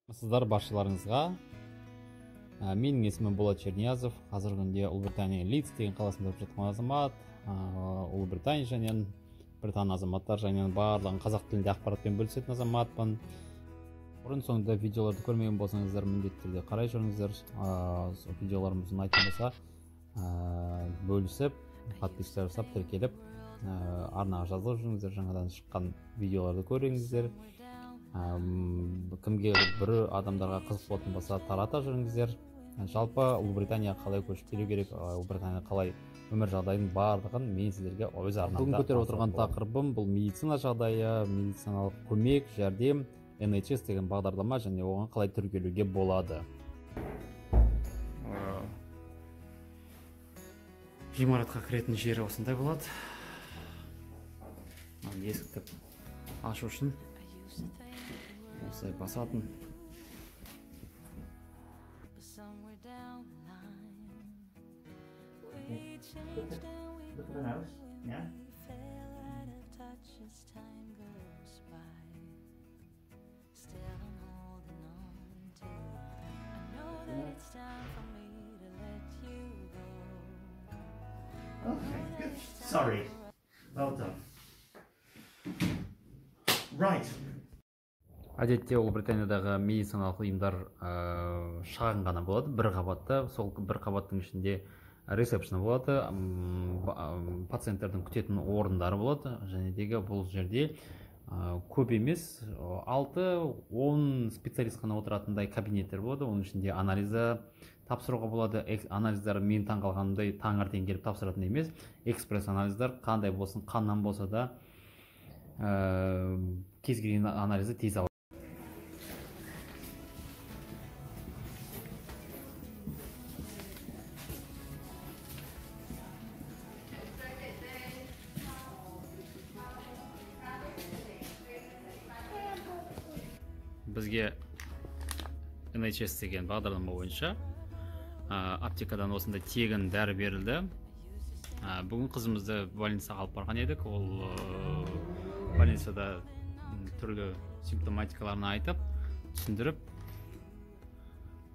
Сыздар баршаларыңызға. Менің есімім Болат Черниязов. Қазіргі күнде Ұлыбритания Лидс деген қаласында тұрып жатқан азамат. Ұлыбритания және Британ азаматтар және барлығын қазақ тілінде ақпаратпен бөлісетін азаматпын. Бұрын соңында видеоларды көрмеген болсаңыздар, міндетті түрде қарай жүріңіздер. Видеоларымыз ұнайтын болса, бөлісіп, подписка жасап, тіркеліп, арнаға жазылып жүріңіздер. Жаңадан шыққан видеоларды көріңіздер. Кімге бір адамдарға қызық болатын болса тарата жүріңіздер. Жалпы Ұлыбританияға қалай көшіп келу керек, Ұлыбританияға қалай өмір жағдайының барлығын мен сіздерге өз арнамда бүгін көтеріп отырған тақырыбым бұл медицина жағдайы, медициналық көмек, жәрдем, NHS деген бағдарлама және оған қалай тіркелуге болады. Ғимаратқа кіретін жері осындай болады. Есікті ашу үшін осылай басатын. Sorry. Well done. Right. Әдетте Ұлыбританиядағы медициналық ұйымдар шағын ғана болады, бір қабатты. Сол бір қабаттың ішінде ресепшн болады, пациенттердің күтетін орындары болады. Және дегі бұл жерде көп емес, 6-10 специалист қана отыратындай кабинеттер болады. Оның ішінде анализі тапсыруға болады. Анализдар мен таңғалғандай таңертең келіп тапсыратын емес. Экспресс анализдар қандай болсын, қаннан болса да кез келген анализді тез алады. Бізге NHS деген бағдарлама бойынша аптекадан осындай тегін дәрі берілді. Бүгін қызымызды больницаға алып барған едік. Ол больницада түрлі симптоматикаларын айтып, түсіндіріп,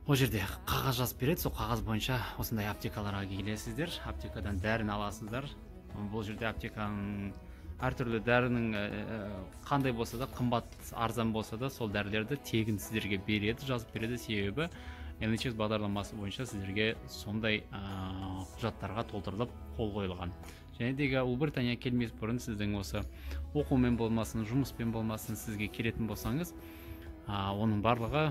ол жерде қағаз жазып береді. Сол қағаз бойынша осындай аптекаларға келесіздер, аптекадан дәріні аласыздар. Бұл жерде аптеканың әртүрлі дәрінің қандай болса да, қымбат, арзан болса да, сол дәрілерді тегін сіздерге береді, жазып береді. Себебі NHS бағдарламасы бойынша сіздерге сондай құжаттарға толтырылып қол қойылған. Және дегі Ұлыбритания келмес бұрын сіздің осы оқумен болмасын, жұмыспен болмасын, сізге келетін болсаңыз, оның барлығы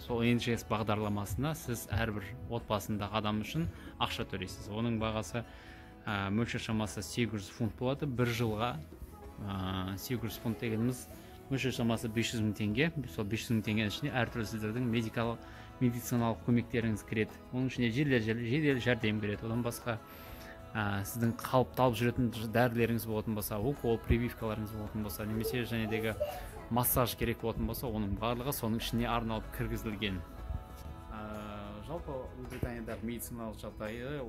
сол NHS бағдарламасына сіз әрбір отбасындағы адам үшін ақша төлейсіз. Оның бағасы мөлшер шамасы 800 фунт болады. Бір жылға 800 фунт дегеніміз мөлшер шамасы 500 мың теңге. Сол 500 мың теңгенің ішіне әртүрлі сіздердің медициналық көмектеріңіз кіреді. Оның ішіне жедел жәрдем кіреді. Одан басқа сіздің қалыпты алып жүретін дәрілеріңіз болатын болса, укол, прививкаларыңыз болатын болса, немесе жәнедегі массаж керек болатын болса, оның барлығы соның ішіне арналып кіргізілген. Жалпы Ұлыбританиядағы медициналық жағдайы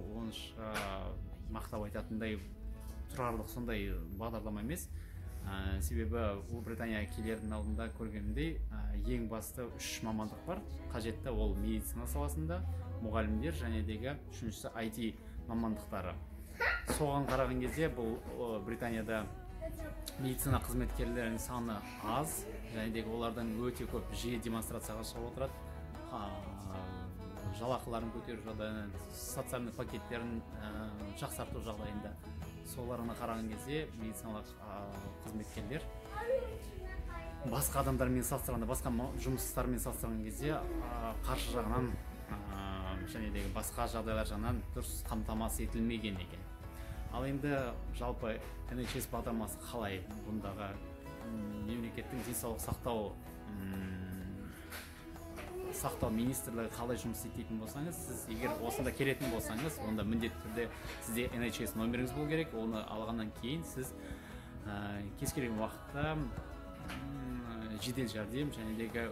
мақтап айтатындай тұрарлық сондай бағдарлама емес. Себебі Ұлыбританияға келердің алдында көргенімдей ең басты 3 мамандық бар. Қажетті ол медицина саласында, мұғалімдер және дегі үшіншісі IT мамандықтары. Соған қараған кезде бұл Британияда медицина қызметкерлерінің саны аз, және дегі олардың өте көп жиі демонстрацияға шығып отырады. Жалақыларын көтеру жағдайында, социальный пакеттерін жақсарту жағдайында. Соларына қараған кезде медициналық қызметкерлер басқа адамдармен салыстырғанда, басқа жұмыстармен салыстырған кезде қаржы жағынан және де басқа жағдайлар жағынан дұрыс қамтамасыз етілмеген екен. Ал енді жалпы NHS бағдарламасы қалай, бұндағы мемлекеттің денсаулық сақтау министрлігі қалай жұмыс істейтін болсаңыз, сіз егер осында келетін болсаңыз, онда міндетті түрде сізде NHS номеріңіз болу керек. Оны алғаннан кейін сіз кез келген уақытта жедел жәрдем және дегі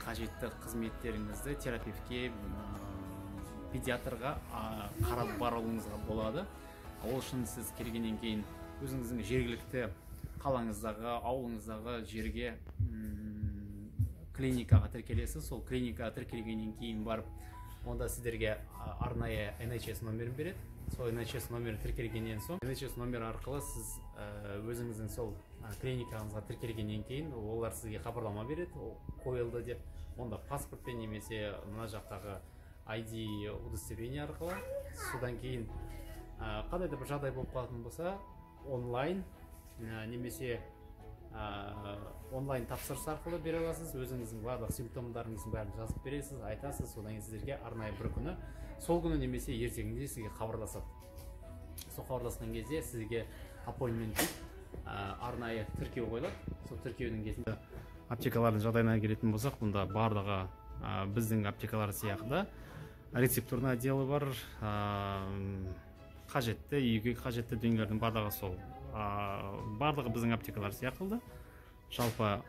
қажетті қызметтеріңізді терапевтке, педиатрға қарап баруыңызға болады. Ол үшін сіз келгеннен кейін өзіңіздің жергілікті қалаңыздағы, ауылыңыздағы жерге клиникаға тіркелесіз. Сол клиникаға тіркелгеннен кейін барып, онда сіздерге арнайы NHS номерін береді. Сол NHS номері тіркелгеннен соң, NHS номері арқылы сіз өзіңіздің сол клиникаңызға тіркелгеннен кейін олар сізге хабарлама береді, қойылды деп. Онда паспортпен немесе мына жақтағы ID удостоверение арқылы. Содан кейін қандай да бір жағдай болып қалатын болса, онлайн немесе онлайн тапсырыс арқылы бере аласыз. Өзіңіздің барлық симптомдарыңыздың бәрін жазып бересіз, айтасыз. Содан кейін сіздерге арнайы бір күні, сол күні немесе ертеңінде сізге хабарласады. Сол хабарласқан кезде сізге аппоинтмент арнайы тіркеу қойылады. Сол тіркеудің кезінде аптекалардың жағдайына келетін болсақ, бұнда барлығы біздің аптекалар сияқты рецептурный отделы бар, қажетті, үйге қажетті дүниелердің барлығы сол. Барлығы біздің аптекалар сияқты. Жалпы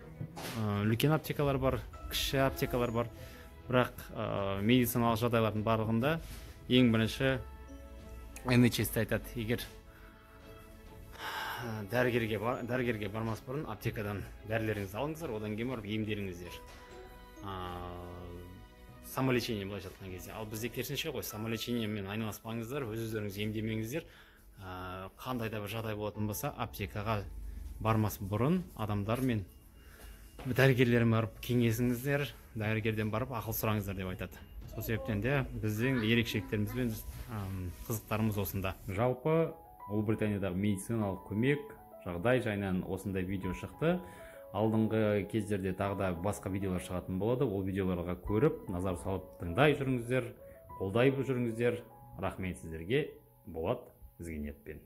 үлкен аптекалар бар, кіші аптекалар бар. Бірақ медициналық жағдайлардың барлығында ең бірінші NHS-те айтады, егер дәрігерге бармас бұрын аптекадан дәрілеріңізді алыңыздар, одан кейін барып емделіңіздер. Самолечение былайша айтқан кезде. Ал бізде керісінше ғой, самолечениемен айналыспаңыздар, өз-өздеріңіз емдемеңіздер. Қандай да бір жағдай болатын болса, аптекаға бармас бұрын адамдармен дәрігерлермен барып кеңесіңіздер, дәрігерден барып ақыл сұраңыздар деп айтады. Сол себептен де біздің ерекшеліктеріміз бен қызықтарымыз осында. Жалпы Ұлыбританиядағы медициналық көмек жағдай жайынан осындай видео шықты. Алдыңғы кездерде тағы да басқа видеолар шығатын болады. Ол видеоларға көріп, назар салып тыңдай жүріңіздер, қолдай жүріңіздер. Рахмет сіздерге. Болат, ізгі ниетпен.